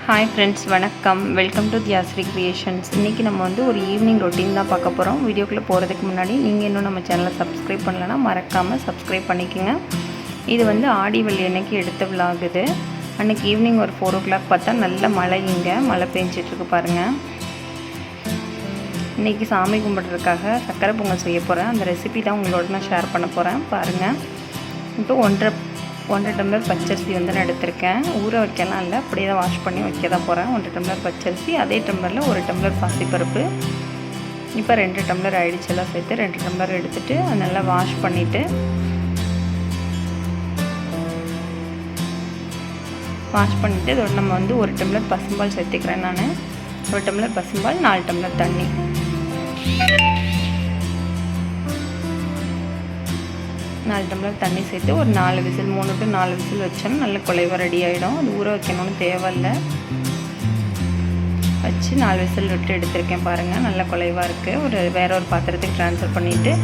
Hi friends, வணக்கம். Welcome to Thiyashree Creations. இன்றைக்கி நம்ம வந்து ஒரு ஈவினிங் ரொட்டீன் தான் பார்க்க போகிறோம். வீடியோக்குள்ளே போகிறதுக்கு முன்னாடி நீங்கள் இன்னும் நம்ம சேனலை சப்ஸ்கிரைப் பண்ணலைன்னா மறக்காமல் சப்ஸ்கிரைப் பண்ணிக்கோங்க. இது வந்து ஆடி வெள்ளி அன்னைக்கு எடுத்த விலாக். இது அன்றைக்கி ஈவினிங் ஒரு 4 o'clock பார்த்தா நல்ல மழை, இங்கே மழை பெஞ்சிட்ருக்கு பாருங்கள். இன்றைக்கி சாமி கும்பிட்றதுக்காக சக்கரை பொங்கல் செய்ய போகிறேன். அந்த ரெசிபி தான் உங்களோட நான் ஷேர் பண்ண போகிறேன் பாருங்கள். இப்போ 1.5 டம்ளர் பச்சரிசி வந்து நான் எடுத்திருக்கேன். ஊற வைக்கலாம் இல்லை, அப்படியே தான் வாஷ் பண்ணி வைக்க தான் போகிறேன். 1 டம்ளர் பச்சரிசி, அதே டம்ளரில் 1 டம்ளர் பாசிப்பருப்பு. இப்போ 2 டம்ளர் ஆயிடுச்சு. எல்லாம் சேர்த்து 2 டம்ளர் எடுத்துகிட்டு அதை நல்லா வாஷ் பண்ணிவிட்டு இதோட நம்ம வந்து 1 டம்ளர் பசும்பால் சேர்த்துக்கிறேன். நான் 1 டம்ளர் பசும்பால், 4 டம்ளர் தண்ணி. 4 டம்ளர் தண்ணி சேர்த்து ஒரு 4 விசில், 3 to 4 விசில் வச்சோன்னா நல்ல குழைவாக ரெடி ஆகிடும். அது ஊற வைக்கணும்னு தேவையில்லை. வச்சு 4 விசில் விட்டு எடுத்திருக்கேன் பாருங்கள். நல்ல குழைவாக இருக்குது. வேற ஒரு பாத்திரத்துக்கு ட்ரான்ஸ்ஃபர் பண்ணிவிட்டு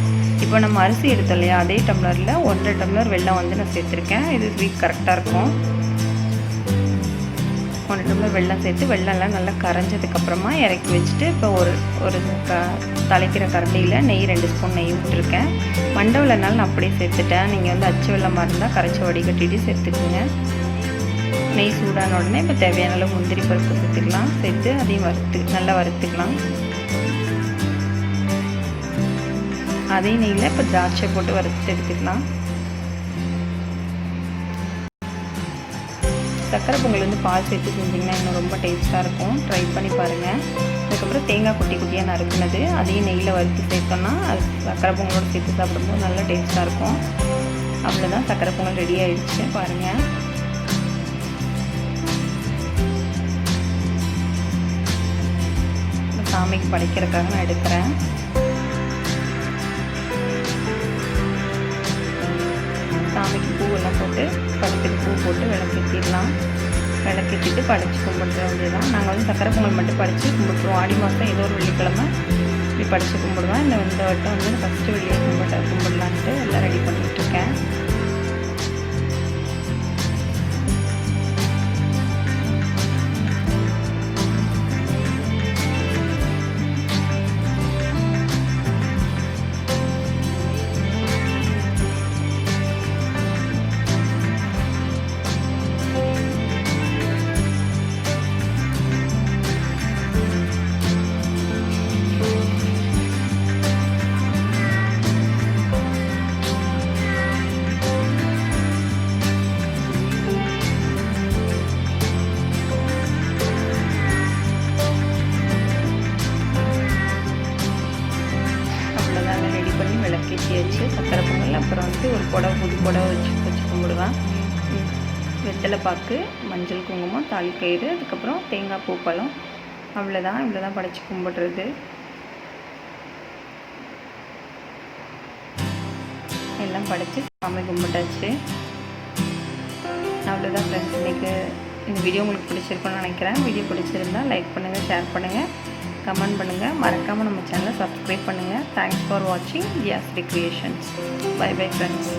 இப்போ நம்ம அரிசி எடுத்தோம் இல்லையா, அதே டம்ளரில் 1.5 டம்ளர் வெல்லம் வந்து நான் சேர்த்துருக்கேன். இது ஸ்வீட் கரெக்டாக இருக்கும். 1 டம்ளர் வெல்லம் சேர்த்து வெள்ளம்லாம் நல்லா கரைஞ்சதுக்கப்புறமா இறக்கி வச்சுட்டு இப்போ ஒரு தலைக்கிற கரண்டியில் நெய் 2 ஸ்பூன் நெய் விட்டுருக்கேன். மண்டை வெள்ளம்னாலும் நான் அப்படியே சேர்த்துட்டேன். நீங்கள் வந்து அச்சு வெள்ளமாக இருந்தால் கரைச்சி வடிகட்டிட்டு சேர்த்துக்குங்க. நெய் சூடான உடனே இப்போ தேவையான அளவு முந்திரி பருப்பு சேர்த்துக்கலாம். சேர்த்து அதையும் நல்லா வறுத்துக்கலாம். அதே நெய்யில் இப்போ திராட்சை போட்டு வறுத்து எடுத்துக்கலாம். சக்கரை பொங்கல் வந்து பால் சேர்த்து செஞ்சிங்கன்னா இன்னும் ரொம்ப டேஸ்ட்டாக இருக்கும். ட்ரை பண்ணி பாருங்கள். அதுக்கப்புறம் தேங்காய் குட்டி குட்டியாக நறுக்குனது அதையும் நெய்யில் வறுத்து சேர்த்தோன்னா அது சக்கரை பொங்கலோடு சேர்த்து சாப்பிடும்போது நல்லா டேஸ்ட்டாக இருக்கும். அவ்வளோதான், சக்கரை பொங்கல் ரெடி ஆகிடுச்சு பாருங்கள். சாமிக்கு படைக்கிறதுக்காக நான் எடுக்கிறேன். சாமிக்கு பூவெல்லாம் போட்டு படுத்துக்கு பூ போட்டு விளக்கேற்றிடலாம். விளக்கேற்றிட்டு படைச்சி கும்பிட்ற வேண்டியதான். நாங்கள் வந்து சக்கரை பொங்கல் மட்டும் படைச்சி கும்பிட்ருவோம். ஆடி மாதம் ஏதோ ஒரு வெள்ளிக்கிழமை இப்படி படைச்சி கும்பிடுவேன். இந்த வட்டம் வந்து ஃபஸ்ட்டு வெளியே கும்பிடலான்ட்டு எல்லாம் ரெடி பண்ணிகிட்ருக்கேன். விளக்கேற்றியாச்சு சக்கரை பொங்கல். அப்புறம் வந்து ஒரு புது புடவை வச்சு கும்பிடுவேன். வெத்தலை பாக்கு, மஞ்சள் குங்குமம், தாலிக்கயிறு, அதுக்கப்புறம் தேங்காய் பூ பழம். இவ்வளோதான் படைச்சி கும்பிடுறது. எல்லாம் படைச்சி சாமி கும்பிட்டாச்சு. அவ்வளோதான் ஃப்ரெண்ட்ஸ். இன்றைக்கி இந்த வீடியோ உங்களுக்கு பிடிச்சிருக்குன்னு நினைக்கிறேன். வீடியோ பிடிச்சிருந்தால் லைக் பண்ணுங்கள், ஷேர் பண்ணுங்கள், கமெண்ட் பண்ணுங்கள். மறக்காமல் நம்ம சேனலை சப்ஸ்கிரைப் பண்ணுங்கள். தேங்க்ஸ் ஃபார் வாட்சிங் Thiyashree Creations. Bye bye friends.